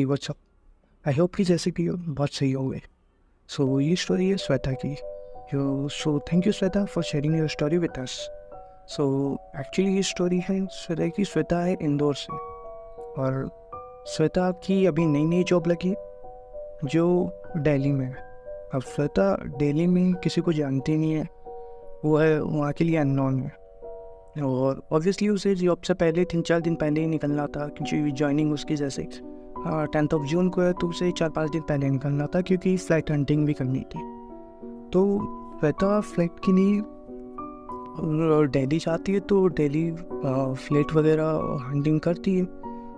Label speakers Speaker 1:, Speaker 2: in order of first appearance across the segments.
Speaker 1: WhatsApp. I hope कि जैसे कि बहुत सही होंगे। सो ये स्टोरी है श्वेता की। So thank you Shweta for sharing your story with us. So actually ये स्टोरी है श्वेता की। श्वेता है इंदौर से और श्वेता की अभी नई नई जॉब लगी जो दिल्ली में है। अब श्वेता दिल्ली में किसी को जानती नहीं है, वो है वहाँ के लिए अननोन है। और ऑब्वियसली उसे जॉब से पहले 3-4 दिन पहले ही निकलना था क्योंकि ज्वाइनिंग उसकी जैसे 10 जून को है, तो उसे 4-5 दिन पहले निकलना था क्योंकि फ़्लाइट हंटिंग भी करनी थी। तो श्वेता फ्लाइट के लिए दिल्ली जाती है, तो दिल्ली फ्लाइट वगैरह हंटिंग करती है।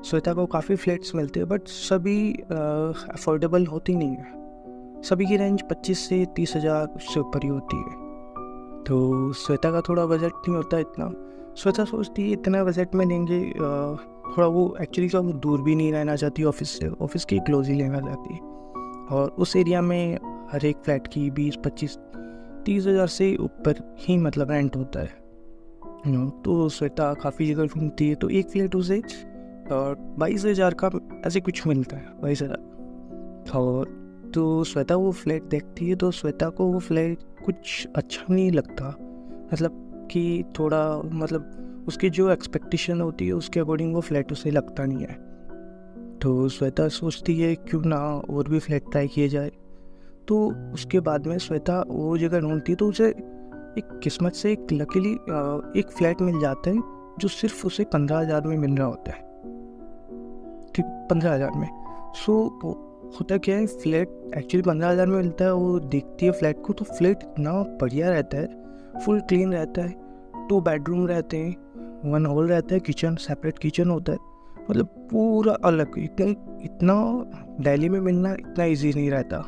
Speaker 1: श्वेता को काफ़ी फ्लाइट्स मिलते हैं बट सभी अफोर्डेबल होती नहीं है। सभी की रेंज 25 से 30 हज़ार से ऊपर ही होती है। तो श्वेता का थोड़ा बजट नहीं होता इतना। श्वेता सोचती है इतना बजट में लेंगे, थोड़ा वो एक्चुअली का वो दूर भी नहीं रहना चाहती ऑफिस से, ऑफिस की क्लोज ही लेना चाहती है। और उस एरिया में हर एक फ्लैट की 20-25-30 हज़ार से ऊपर ही मतलब रेंट होता है। तो श्वेता काफ़ी जगह घूमती है, तो एक फ्लैट उसे 22 हज़ार का ऐसे कुछ मिलता है, 22 हज़ार। और तो श्वेता वो फ्लैट देखती है, तो श्वेता को वो फ्लैट कुछ अच्छा नहीं लगता। मतलब कि थोड़ा मतलब उसकी जो एक्सपेक्टेशन होती है उसके अकॉर्डिंग वो फ्लैट उसे लगता नहीं है। तो श्वेता सोचती है क्यों ना और भी फ्लैट ट्राई किए जाए। तो उसके बाद में श्वेता वो जगह ढूंढती है, तो उसे एक किस्मत से एक लकीली एक फ्लैट मिल जाता है जो सिर्फ उसे 15 हज़ार में मिल रहा होता है। ठीक, 15 हज़ार में। सो होता क्या है, फ्लैट एक्चुअली 15 हज़ार में मिलता है। वो देखती है फ्लैट को, तो फ्लैट इतना बढ़िया रहता है, फुल क्लीन रहता है। 2 बेडरूम रहते हैं, 1 हॉल रहता है, किचन सेपरेट किचन होता है, मतलब पूरा अलग। इतना दिल्ली में मिलना इतना इजी नहीं रहता,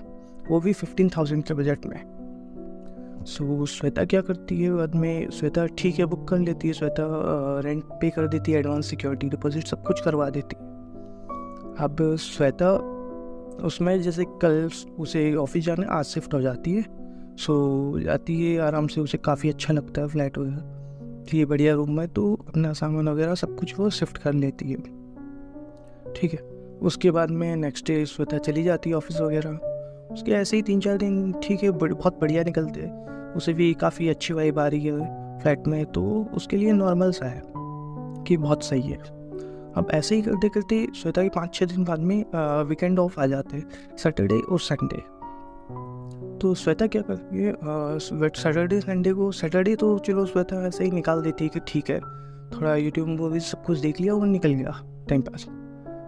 Speaker 1: वो भी 15,000 के बजट में। सो श्वेता क्या करती है बाद में, श्वेता ठीक है बुक कर लेती है। श्वेता रेंट पे कर देती है, एडवांस सिक्योरिटी डिपॉजिट सब कुछ करवा देती है। अब श्वेता उसमें जैसे कल उसे ऑफिस जाने आज शिफ्ट हो जाती है। सो जाती है आराम से, उसे काफ़ी अच्छा लगता है फ्लैट वगैरह, ये बढ़िया रूम है, तो अपना सामान वगैरह सब कुछ वो शिफ्ट कर लेती है। ठीक है, उसके बाद में नेक्स्ट डे श्वेता चली जाती है ऑफिस वगैरह। उसके ऐसे ही 3-4 दिन ठीक है बहुत बढ़िया निकलते हैं। उसे भी काफ़ी अच्छी वाइब आ रही है फ्लैट में, तो उसके लिए नॉर्मल सा है कि बहुत सही है। अब ऐसे ही करते करते श्वेता के 5-6 दिन बाद में वीकेंड ऑफ आ जाते हैं, सैटरडे और संडे। तो श्वेता क्या करती है, सैटरडे संडे को, सैटरडे तो चलो श्वेता ऐसे ही निकाल देती है कि ठीक है थोड़ा यूट्यूब मूवीज सब कुछ देख लिया और निकल गया टाइम पास।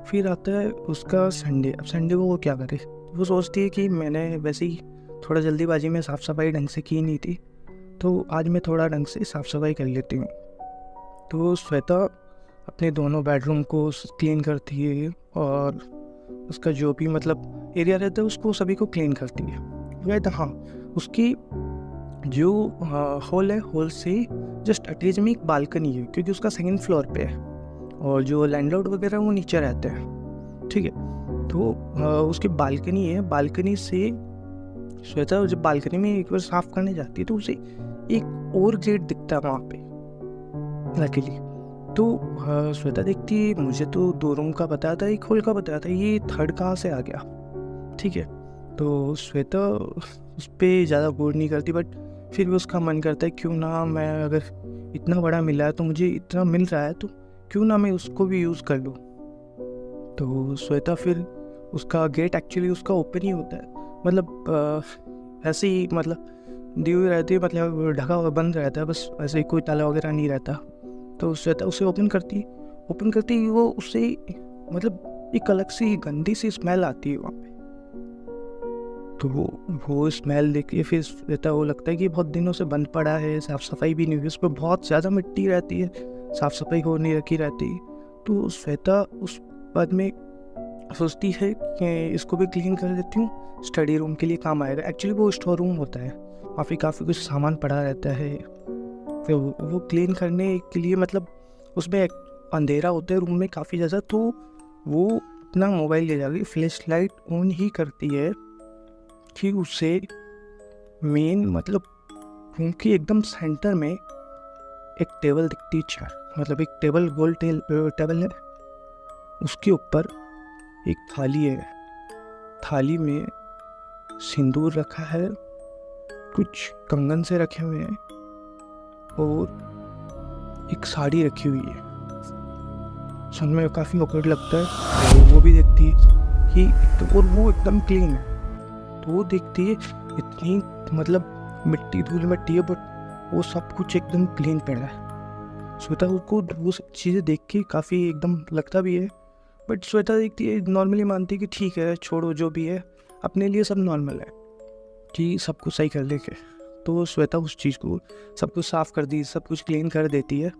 Speaker 1: फिर आता है उसका संडे। अब संडे को वो क्या करे, वो सोचती है कि मैंने वैसे ही थोड़ा जल्दीबाजी में साफ़ सफाई ढंग से की नहीं थी, तो आज मैं थोड़ा ढंग से साफ़ सफाई कर लेती हूँ। तो श्वेता अपने दोनों बेडरूम को क्लीन करती है और उसका जो भी मतलब एरिया रहता है उसको सभी को क्लीन करती है। राइट, हाँ, उसकी जो हॉल है, हॉल से जस्ट अटैच में एक बालकनी है क्योंकि उसका 2nd फ्लोर पे है और जो लैंडलॉर्ड वगैरह वो नीचे रहते हैं। ठीक है, तो उसकी बालकनी है। बालकनी से श्वेता जब बालकनी में एक बार साफ करने जाती है तो उसे एक और गेट दिखता है वहाँ पे लकीली। तो श्वेता देखती है, मुझे तो 2 रूम का बताया था, 1 हॉल का बताया था, ये 3rd कहाँ से आ गया। ठीक है, तो श्वेता उस पर ज़्यादा गौर नहीं करती, बट फिर भी उसका मन करता है क्यों ना मैं, अगर इतना बड़ा मिला है तो मुझे इतना मिल रहा है तो क्यों ना मैं उसको भी यूज़ कर लूँ। तो श्वेता फिर उसका गेट एक्चुअली उसका ओपन ही होता है, मतलब ऐसे ही मतलब दी हुई रहती है, मतलब ढका हुआ बंद रहता है, बस ऐसे ही कोई ताला वगैरह नहीं रहता। तो श्वेता उसे ओपन करती ही वो उससे मतलब एक अलग सी गंदी सी स्मेल आती है वहाँ पे। तो वो स्मेल देख के फिर श्वेता वो लगता है कि बहुत दिनों से बंद पड़ा है, साफ़ सफाई भी नहीं हुई, उस पर बहुत ज़्यादा मिट्टी रहती है, साफ़ सफाई हो नहीं रखी रहती। तो श्वेता उस बाद में सोचती है कि इसको भी क्लीन कर देती हूँ, स्टडी रूम के लिए काम आएगा। एक्चुअली वो स्टोर रूम होता है, काफ़ी कुछ सामान पड़ा रहता है, तो वो क्लीन करने के लिए मतलब उसमें अंधेरा होता है रूम में काफ़ी ज़्यादा, तो वो अपना मोबाइल ले जाके फ्लैश लाइट ऑन ही करती है कि उसे मेन मतलब रूम के एकदम सेंटर में एक टेबल दिखती है, चेयर मतलब एक टेबल, गोल टेबल है, उसके ऊपर एक थाली है, थाली में सिंदूर रखा है, कुछ कंगन से रखे हुए हैं और एक साड़ी रखी हुई है। सुन में काफ़ी ऑकवर्ड लगता है। तो वो भी देखती है कि तो, और वो एकदम क्लीन है, तो वो देखती है इतनी मतलब मिट्टी धूल मिट्टी है बट वो सब कुछ एकदम क्लीन पड़ा है। श्वेता उसको वो सब चीज़ें देख के काफ़ी एकदम लगता भी है, बट श्वेता देखती है, नॉर्मली मानती है कि ठीक है छोड़ो जो भी है, अपने लिए सब नॉर्मल है कि सब कुछ सही कर लेके। तो श्वेता उस चीज़ को सब कुछ साफ़ कर दी, सब कुछ क्लीन कर देती है।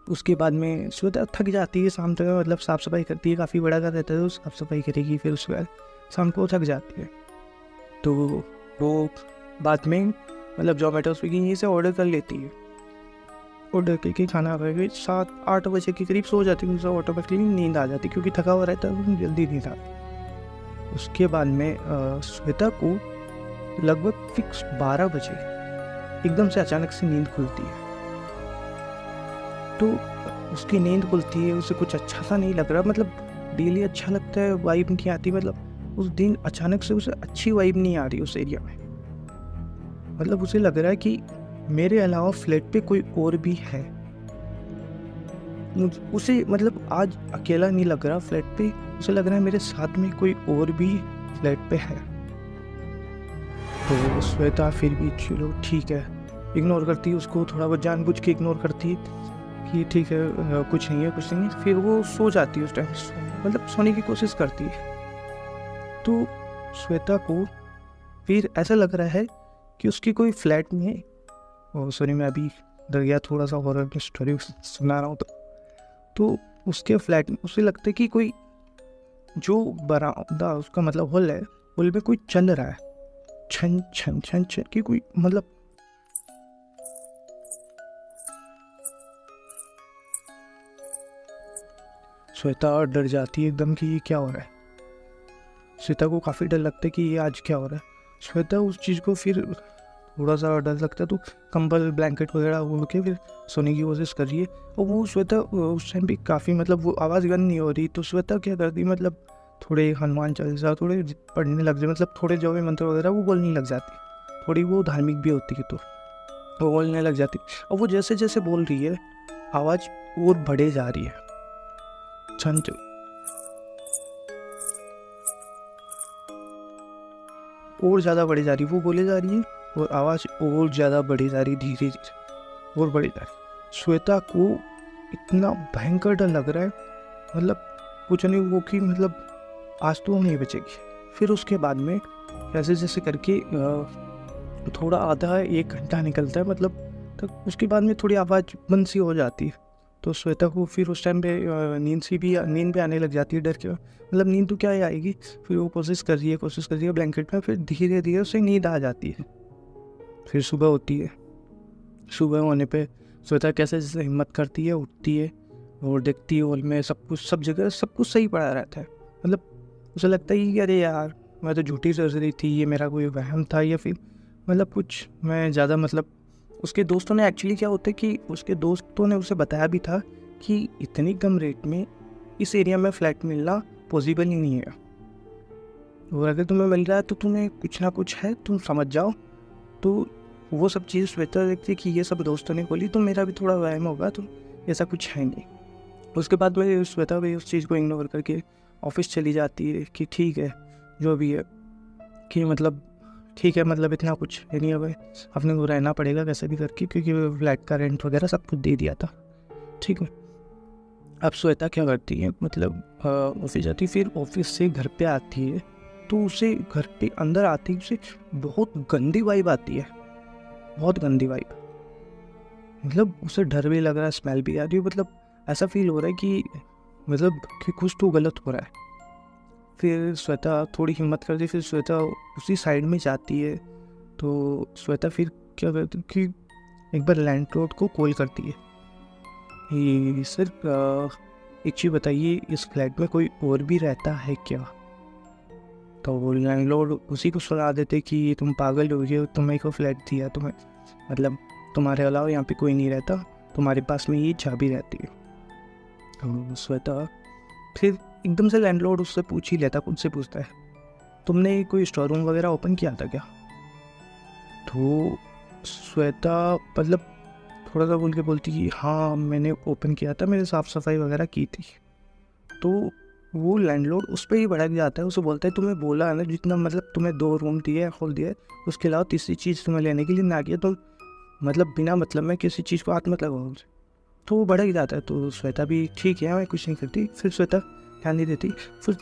Speaker 1: उसके बाद में श्वेता थक जाती है शाम तक, मतलब साफ़ सफाई करती है, काफ़ी बड़ा घर रहता है तो साफ़ सफाई करेगी, फिर उसके बाद शाम को थक जाती है। तो वो बाद में मतलब जोमेटो स्विगी यहीं से ऑर्डर कर लेती है। ऑर्डर करके खाना खा के 7-8 बजे के करीब सो जाती है, उसे ऑटोमेटिकली नींद आ जाती क्योंकि थका हुआ रहता है, जल्दी नींद आती। उसके बाद में श्वेता को लगभग फिक्स 12 बजे एकदम से अचानक से नींद खुलती है। तो उसकी नींद खुलती है, उसे कुछ अच्छा सा नहीं लग रहा, मतलब डेली अच्छा लगता है, वाइब नहीं आती, मतलब उस दिन अचानक से उसे अच्छी वाइब नहीं आ रही उस एरिया में। मतलब उसे लग रहा है कि मेरे अलावा फ्लैट पे कोई और भी है। उसे मतलब आज अकेला नहीं लग रहा फ्लैट पे, उसे लग रहा है मेरे साथ में कोई और भी फ्लैट पे है। तो श्वेता फिर भी चलो ठीक है इग्नोर करती है उसको, थोड़ा बहुत जानबूझ के इग्नोर करती है कि ठीक है कुछ नहीं है कुछ नहीं है। फिर वो सो जाती है उस टाइम, मतलब सोने की कोशिश करती है। तो श्वेता को फिर ऐसा लग रहा है कि उसकी कोई फ्लैट में, सॉरी मैं अभी डर गया, थोड़ा सा हॉरर की स्टोरी सुना रहा हूँ। तो उसके फ्लैट में उसे लगता है कि कोई जो बरामदा उसका मतलब हॉल है, हॉल में कोई चल रहा है, छन छन छन छन की कोई मतलब श्वेता डर जाती है एकदम कि ये क्या हो रहा है। श्वेता को काफ़ी डर लगता है कि ये आज क्या हो रहा है। श्वेता उस चीज़ को फिर थोड़ा सा डर लगता है तो कंबल ब्लैंकेट वगैरह ओढ़ के फिर सोने की कोशिश कर रही है। और वो श्वेता उस टाइम भी काफ़ी मतलब वो आवाज़ बंद नहीं हो रही, तो श्वेता क्या करती मतलब थोड़े हनुमान चालीसा थोड़े पढ़ने लग जाए, मतलब थोड़े जो भी मंत्र वगैरह वो बोलने लग जाती, थोड़ी वो धार्मिक भी होती है तो वो बोलने लग जाती। और वो जैसे जैसे बोल रही है आवाज़ और बढ़े जा रही है, छन और ज़्यादा बढ़ी जा रही है, वो बोले जा रही है और आवाज़ और ज़्यादा बढ़ी जा रही, धीरे धीरे और बढ़ी जा रही। श्वेता को इतना भयंकर डर लग रहा है, मतलब कुछ नहीं वो कि मतलब आज तो हम नहीं बचेगी। फिर उसके बाद में जैसे जैसे करके थोड़ा आधा 1 घंटा निकलता है, मतलब तक उसके बाद में थोड़ी आवाज़ बंद सी हो जाती है। तो श्वेता को फिर उस टाइम पे नींद भी आने लग जाती है डर के, मतलब नींद तो क्या ही आएगी। फिर वो कोशिश कर रही है ब्लैंकेट में, फिर धीरे धीरे उसे नींद आ जाती है। फिर सुबह होती है, सुबह होने पे श्वेता कैसे जैसे हिम्मत करती है, उठती है और देखती है हॉल में सब जगह सब कुछ सही पड़ा रहता है। मतलब उसे लगता है कि अरे यार मैं तो झूठी सोच रही थी, ये मेरा कोई वहम था या फिर मतलब कुछ मैं ज़्यादा मतलब। उसके दोस्तों ने एक्चुअली क्या होता है कि उसके दोस्तों ने उसे बताया भी था कि इतनी कम रेट में इस एरिया में फ्लैट मिलना पॉसिबल ही नहीं है, और अगर तुम्हें मिल रहा है तो तुम्हें कुछ ना कुछ है, तुम समझ जाओ। तो वो सब चीज़ श्वेता देखती कि ये सब दोस्तों ने बोली तो मेरा भी थोड़ा वहम होगा, तो ऐसा कुछ है नहीं। उसके बाद में श्वेता भी उस चीज़ को इग्नोर करके ऑफिस चली जाती है कि ठीक है जो भी है, कि मतलब ठीक है मतलब इतना कुछ है नहीं, अब अपने को रहना पड़ेगा कैसे भी करके, क्योंकि फ्लैट का रेंट वगैरह सब कुछ दे दिया था। ठीक है, अब श्वेता क्या करती है मतलब ऑफिस जाती, फिर ऑफिस से घर पे आती है तो उसे घर पे अंदर आती उसे बहुत गंदी वाइब आती है, बहुत गंदी वाइब। मतलब उसे डर भी लग रहा है, स्मेल भी आ रही है, मतलब ऐसा फील हो रहा है कि मतलब कि कुछ तो गलत हो रहा है। फिर श्वेता थोड़ी हिम्मत करती, फिर श्वेता उसी साइड में जाती है। तो श्वेता फिर क्या करती कि एक बार लैंडलॉर्ड को कॉल करती है, सर एक चीज़ बताइए इस फ्लैट में कोई और भी रहता है क्या। तो लैंडलॉर्ड उसी को सुना देते कि तुम पागल हो गए, तुम्हें को फ्लैट दिया तुम्हें, मतलब तुम्हारे अलावा यहाँ पे कोई नहीं रहता, तुम्हारे पास में ये चाबी रहती है। तो श्वेता फिर एकदम से लैंडलॉर्ड उससे पूछ ही लेता, खुद से पूछता है तुमने कोई स्टोर रूम वगैरह ओपन किया था क्या? तो श्वेता मतलब थोड़ा सा बोल के बोलती कि हाँ मैंने ओपन किया था, मैंने साफ़ सफाई वगैरह की थी। तो वो लैंडलॉर्ड उस पर ही भड़क जाता है, उसे बोलता है तुम्हें बोला है ना, जितना मतलब तुम्हें 2 रूम दिए खोल दिए, उसके अलावा तीसरी चीज़ तुम्हें लेने के लिए ना किया, तो मतलब बिना मतलब में किसी चीज़ को हाथ मत लगाओ। तो वो भड़क जाता है। तो श्वेता भी ठीक है मैं कुछ नहीं करती, फिर श्वेता ध्यान नहीं देती। फिर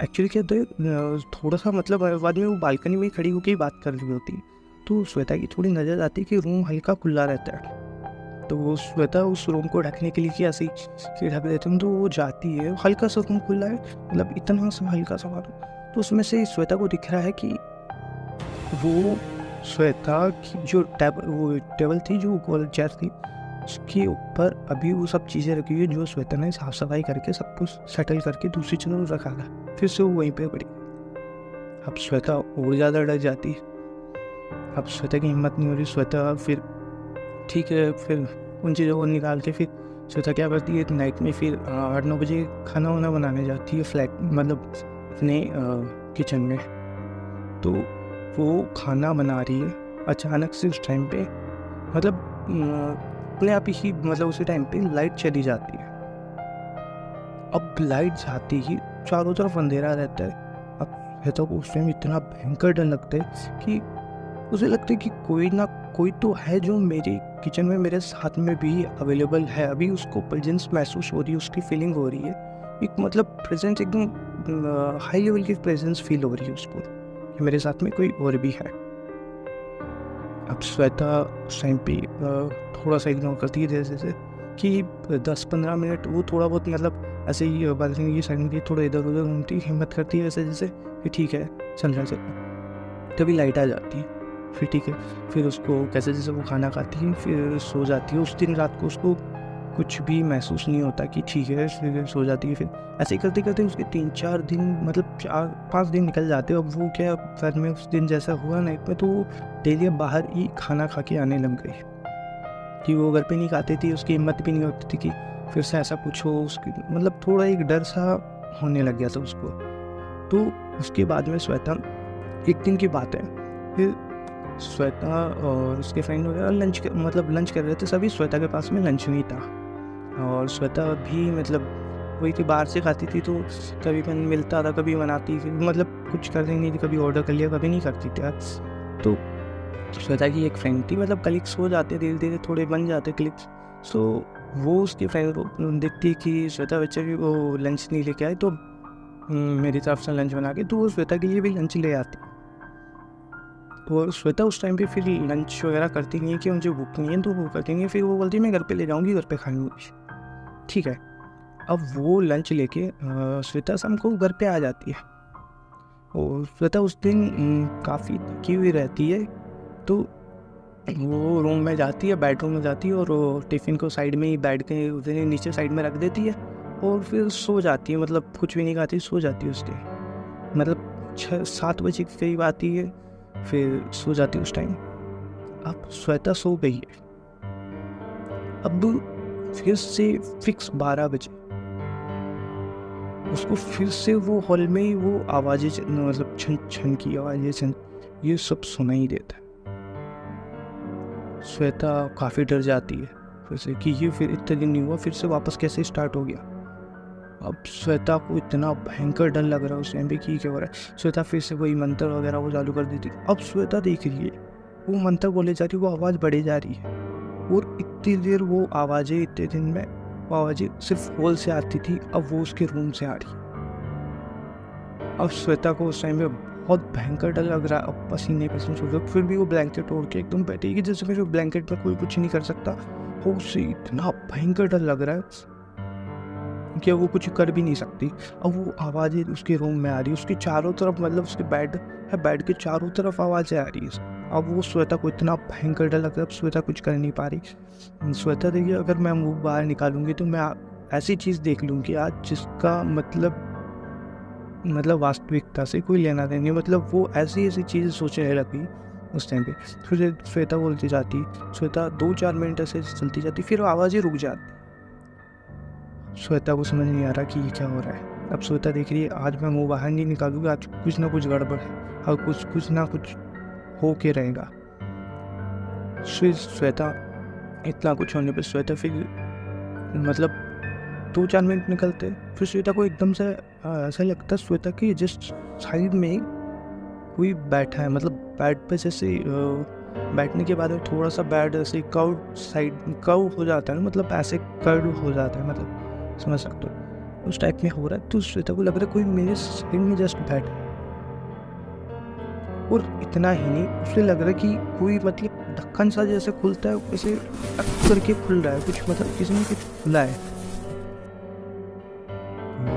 Speaker 1: एक्चुअली क्या होता है, थोड़ा सा मतलब बाद में वो बालकनी में खड़ी होकर ही बात कर रही होती है, तो श्वेता की थोड़ी नज़र आती है कि रूम हल्का खुला रहता है। तो वो श्वेता उस रूम को ढकने के लिए कि ऐसे ही ढक देते हैं, तो वो जाती है, हल्का सा रूम खुला है, मतलब इतना सा हल्का सा तो उसमें से श्वेता को दिख रहा है कि वो श्वेता की जो टेबल थी, जो गोल चेयर थी, उसके ऊपर अभी वो सब चीज़ें रखी हुई है जो श्वेता ने साफ सफाई करके सब कुछ सेटल करके दूसरी चीज़ों रखा था। फिर से वो वहीं पे पड़ी। अब श्वेता और ज़्यादा डर जाती है। अब श्वेता की हिम्मत नहीं हो रही। श्वेता फिर ठीक है, फिर उन चीज़ों को निकाल के फिर श्वेता क्या करती है, नाइट में फिर 8-9 बजे खाना वाना बनाने जाती है फ्लैट, मतलब अपने किचन में। तो वो खाना बना रही है, अचानक से उस टाइम पे मतलब अपने आप ही मतलब उसी टाइम पे लाइट चली जाती है। अब लाइट जाती ही चारों तरफ अंधेरा रहता है। अब श्वेता को उस टाइम इतना भयंकर डर लगता है कि उसे लगता है कि कोई ना कोई तो है जो मेरे किचन में मेरे साथ में भी अवेलेबल है। अभी उसको प्रेजेंस महसूस हो रही है, उसकी फीलिंग हो रही है, एक मतलब प्रेजेंस एकदम हाई लेवल की प्रेजेंस फील हो रही है उसको कि मेरे साथ में कोई और भी है। अब श्वेता उस टाइम पे थोड़ा सा इग्नोर करती है जैसे से कि 10-15 मिनट वो थोड़ा बहुत मतलब ऐसे ही बालकनी की साइड में थोड़ा इधर उधर घूमती, हिम्मत करती है ऐसे जैसे कि ठीक है चल रहा है। तभी लाइट आ जाती है। फिर ठीक है, फिर उसको कैसे जैसे वो खाना खाती है, फिर सो जाती है। उस दिन रात को उसको कुछ भी महसूस नहीं होता कि ठीक है, फिर सो जाती है। फिर ऐसे ही करते करते उसके 3-4 दिन मतलब 4-5 दिन निकल जाते हैं। अब वो क्या घर में उस दिन जैसा हुआ नाइट में, तो वो डेली बाहर ही खाना खा के आने लग गई कि वो घर पे नहीं खाती थी। उसकी हिम्मत भी नहीं होती थी कि फिर से ऐसा कुछ हो, उसकी मतलब थोड़ा एक डर सा होने लग गया था उसको। तो उसके बाद में श्वेता, एक दिन की बात है, फिर श्वेता और उसके फ्रेंड वगैरह लंच कर रहे थे सभी। श्वेता के पास में लंच नहीं था और श्वेता भी मतलब वही थी, बाहर से खाती थी, तो कभी मिलता था, कभी बनाती थी, मतलब कुछ करती नहीं थी, कभी ऑर्डर कर लिया, कभी नहीं करती थी। तो श्वेता की एक फ्रेंड थी, मतलब कलीग्स हो जाते धीरे धीरे, थोड़े बन जाते कलीग्स। सो वो उसकी फ्रेंड को देखती कि श्वेता बच्चे भी वो लंच नहीं लेके आए, तो मेरी तरफ से लंच बना के तो वो श्वेता के लिए भी लंच ले आती। तो श्वेता उस टाइम पे फिर लंच वगैरह करती नहीं है कि मुझे भूख नहीं है, तो वो करती नहीं है। फिर वो बोलती है मैं घर पे ले जाऊँगी, घर पे खा लूँगी। ठीक है, अब वो लंच लेके श्वेता शाम को घर पे आ जाती है। और श्वेता उस दिन काफ़ी थकी हुई रहती है, तो वो रूम में जाती है, बेडरूम में जाती है और टिफ़िन को साइड में ही बेड के उधर नीचे साइड में रख देती है और फिर सो जाती है। मतलब कुछ भी नहीं खाती, सो जाती है उसके, मतलब 6-7 बजे के करीब आती है, फिर सो जाती है उस टाइम। अब श्वेता सो गई है। अब फिर से फिक्स 12 बजे उसको फिर से वो हॉल में ही वो आवाज़ें मतलब छन छन की आवाज़ें ये सब सुनाई देता है। श्वेता काफ़ी डर जाती है फिर से कि ये फिर इतने दिन नहीं हुआ, फिर से वापस कैसे स्टार्ट हो गया। अब श्वेता को इतना भयंकर डर लग रहा है उस टाइम पे कि क्या हो रहा है। श्वेता फिर से वही मंत्र वगैरह वो चालू कर देती। अब श्वेता देख रही है वो मंत्र बोले जा रही है, वो आवाज़ बढ़े जा रही है और इतनी देर वो आवाज़ें, इतने दिन में वो आवाज़ें सिर्फ हॉल से आती थी, अब वो उसके रूम से आ रही। अब श्वेता को उस टाइम पे बहुत भयंकर डर लग रहा है। अब पसीने छूट, फिर भी वो ब्लैंकेट ओढ़ के एकदम बैठी कि जैसे मेरे ब्लैंकेट में कोई कुछ नहीं कर सकता। वो उससे इतना भयंकर डर लग रहा है कि वो कुछ कर भी नहीं सकती। अब वो आवाज़ें उसके रूम में आ रही है, उसके चारों तरफ, मतलब उसके बेड है, बेड के चारों तरफ आवाज़ें आ रही है। अब वो श्वेता को इतना भयंकर डर लग रहा है, अब श्वेता कुछ कर नहीं पा रही। श्वेता देखिए, अगर मैं मुँह बाहर निकालूंगी तो मैं ऐसी चीज़ देख लूँगी आज जिसका मतलब वास्तविकता से कोई लेना देना नहीं। मतलब वो ऐसी चीज़ें सोचने लगी उस टाइम पे। फिर श्वेता बोलती जाती, श्वेता 2-4 मिनट ऐसे चलती जाती, फिर आवाज़ें रुक जाती। श्वेता को समझ नहीं आ रहा कि ये क्या हो रहा है। अब श्वेता देख रही है आज मैं मुँह बाहर नहीं निकालूंगी, आज कुछ ना कुछ गड़बड़ है और कुछ ना कुछ हो के रहेगा। फिर श्वेता इतना कुछ होने पर श्वेता फिर मतलब 2-4 मिनट निकलते, फिर श्वेता को एकदम से ऐसा लगता है श्वेता की जस्ट साइड में कोई बैठा है, मतलब बेड पे जैसे बैठने के बाद थोड़ा सा बेड ऐसे कर्व हो जाता है ना, मतलब ऐसे कर्व हो जाता है, मतलब समझ सकते हो उस टाइप में हो रहा है। तो श्वेता को लग रहा है कोई मेरे साइड में जस्ट बैठा है, और इतना ही नहीं उसे लग रहा है कि कोई मतलब ढक्कन सा जैसे खुलता है वैसे करके खुल रहा है, कुछ मतलब किसी ने कुछ खुला है।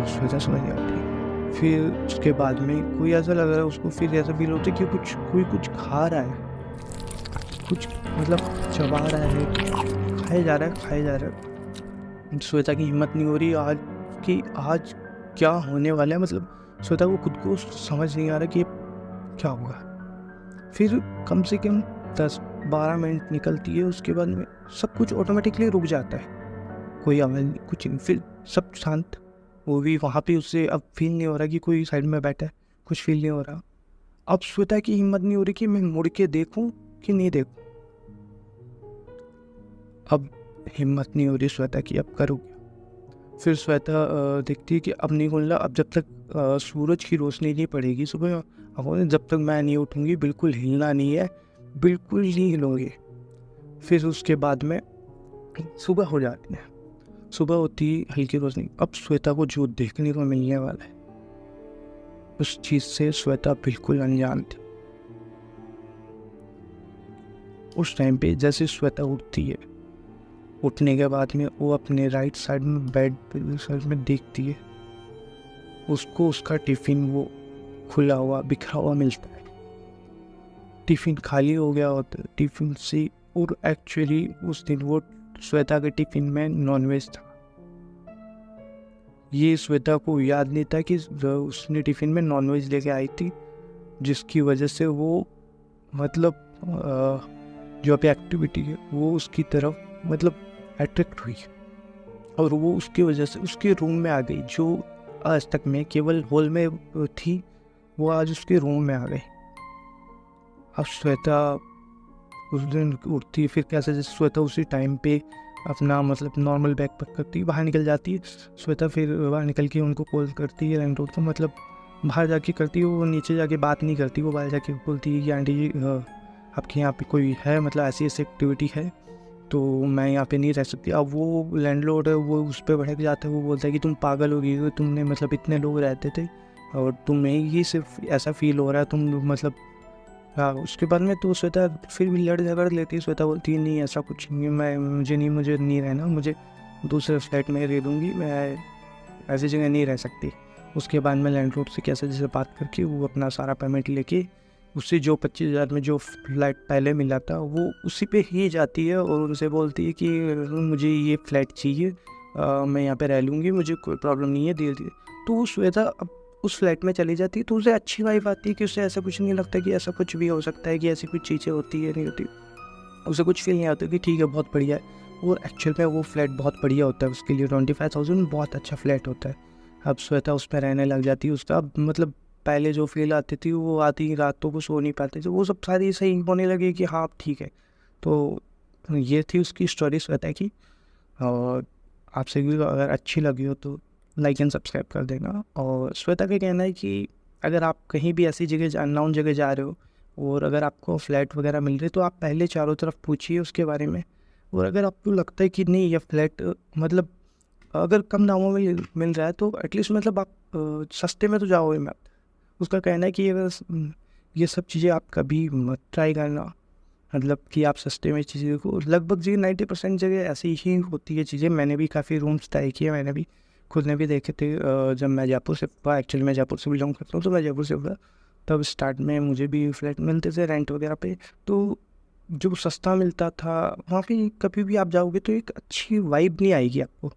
Speaker 1: श्वेता समझ नहीं आती। फिर उसके बाद में कोई ऐसा लग रहा है उसको, फिर ऐसा फील होता है कि कोई कुछ खा रहा है, कुछ मतलब चबा रहा है, खाया जा रहा है। श्वेता की हिम्मत नहीं हो रही आज क्या होने वाला है, मतलब श्वेता को खुद को समझ नहीं आ रहा कि क्या होगा। फिर कम से कम 10-12 मिनट निकलती है, उसके बाद में सब कुछ ऑटोमेटिकली रुक जाता है, कोई आवाज़ नहीं, कुछ नहीं, फिर सब शांत। वो भी वहाँ पे उससे अब फील नहीं हो रहा कि कोई साइड में बैठा है, कुछ फील नहीं हो रहा। अब श्वेता की हिम्मत नहीं हो रही कि मैं मुड़ के देखूं कि नहीं देखूं, अब हिम्मत नहीं हो रही श्वेता की, अब करूँ क्या। फिर श्वेता देखती है कि अब नहीं खुलना, अब जब तक सूरज की रोशनी नहीं पड़ेगी सुबह, जब तक मैं नहीं उठूँगी बिल्कुल हिलना नहीं है, बिल्कुल नहीं हिलूँगी। फिर उसके बाद में सुबह हो जाती है, सुबह होती हल्की रोशनी। अब श्वेता को जो देखने को मिलने वाला है उस चीज़ से श्वेता बिल्कुल अनजान थी। उस टाइम पे जैसे श्वेता उठती है, उठने के बाद में वो अपने राइट साइड में बेड पे साइड में देखती है, उसको उसका टिफ़िन वो खुला हुआ बिखरा हुआ मिलता है, टिफ़िन खाली हो गया होता है टिफ़िन से। और एक्चुअली उस दिन वो श्वेता के टिफ़िन में नॉनवेज था। ये श्वेता को याद नहीं था कि उसने टिफ़िन में नॉनवेज लेके आई थी, जिसकी वजह से वो मतलब जो भी एक्टिविटी है वो उसकी तरफ मतलब अट्रैक्ट हुई, और वो उसकी वजह से उसके रूम में आ गई, जो आज तक में केवल हॉल में थी वो आज उसके रूम में आ गई। अब श्वेता उस दिन उठती है, फिर कैसे जैसे श्वेता उसी टाइम पे अपना मतलब नॉर्मल बैग पैक करती है, बाहर निकल जाती है श्वेता। फिर बाहर निकल के उनको कॉल करती है रेंट रोड को, मतलब बाहर जाके करती है, वो नीचे जाके बात नहीं करती, वो बाहर जाके बोलती है कि आंटी जी आपके यहाँ पे कोई है, मतलब ऐसी एक्टिविटी है तो मैं यहाँ पे नहीं रह सकती। अब वो लैंडलॉर्ड है वो उस पर भड़क जाता है, वो बोलता है कि तुम पागल हो गई हो, तुमने मतलब इतने लोग रहते थे और तुम्हें ही सिर्फ ऐसा फील हो रहा है, तुम मतलब हाँ। उसके बाद में तो श्वेता फिर भी लड़ झगड़ लेती है, श्वेता बोलती है नहीं ऐसा कुछ नहीं है, मुझे नहीं रहना, मुझे दूसरे फ्लैट में रह दूँगी, मैं ऐसी जगह नहीं रह सकती। उसके बाद में लैंडलॉर्ड से कैसे जैसे बात करके वो अपना सारा पेमेंट लेके उससे जो 25,000 में जो फ्लैट पहले मिला था वो उसी पे ही जाती है और उनसे बोलती है कि मुझे ये फ्लैट चाहिए, मैं यहाँ पे रह लूँगी, मुझे कोई प्रॉब्लम नहीं है, धीरे धीरे। तो वो श्वेता अब उस फ्लैट में चली जाती है, तो उसे अच्छी वाइब आती है कि उसे ऐसा कुछ नहीं लगता कि ऐसा कुछ भी हो सकता है, कि ऐसी कुछ चीज़ें होती है नहीं होती, उसे कुछ फील नहीं आता कि ठीक है बहुत बढ़िया है। और एक्चुअल में वो फ्लैट बहुत बढ़िया होता है, उसके लिए 25,000 बहुत अच्छा फ्लैट होता है। अब श्वेता उस पर रहने लग जाती है, उसका मतलब पहले जो फील आती थी वो आती रातों को सो नहीं पाते थे, वो सब सारी सही होने लगी कि हाँ ठीक है। तो ये थी उसकी स्टोरी श्वेता की, और आपसे भी अगर अच्छी लगी हो तो लाइक एंड सब्सक्राइब कर देना। और श्वेता का कहना है कि अगर आप कहीं भी ऐसी जगह अननोन जगह जा रहे हो और अगर आपको फ्लैट वगैरह मिल रहे तो आप पहले चारों तरफ पूछिए उसके बारे में, और अगर आपको लगता है कि नहीं ये फ्लैट मतलब अगर कम दामों में मिल रहा है तो एटलीस्ट मतलब आप सस्ते में तो जाओगे मत। उसका कहना है कि अगर ये सब चीज़ें आप कभी मत ट्राई करना, मतलब कि आप सस्ते में चीज़ें को लगभग जी 90% जगह ऐसी ही होती है चीज़ें। मैंने भी काफ़ी रूम्स ट्राई किए, मैंने भी खुद ने भी देखे थे। जब मैं जयपुर से हुआ, एक्चुअली मैं जयपुर से बिलोंग करता हूँ, तो मैं जयपुर से हुआ तब स्टार्ट में मुझे भी फ्लैट मिलते थे रेंट वगैरह पे, तो जो सस्ता मिलता था वहाँ पे कभी भी आप जाओगे तो एक अच्छी वाइब नहीं आएगी आपको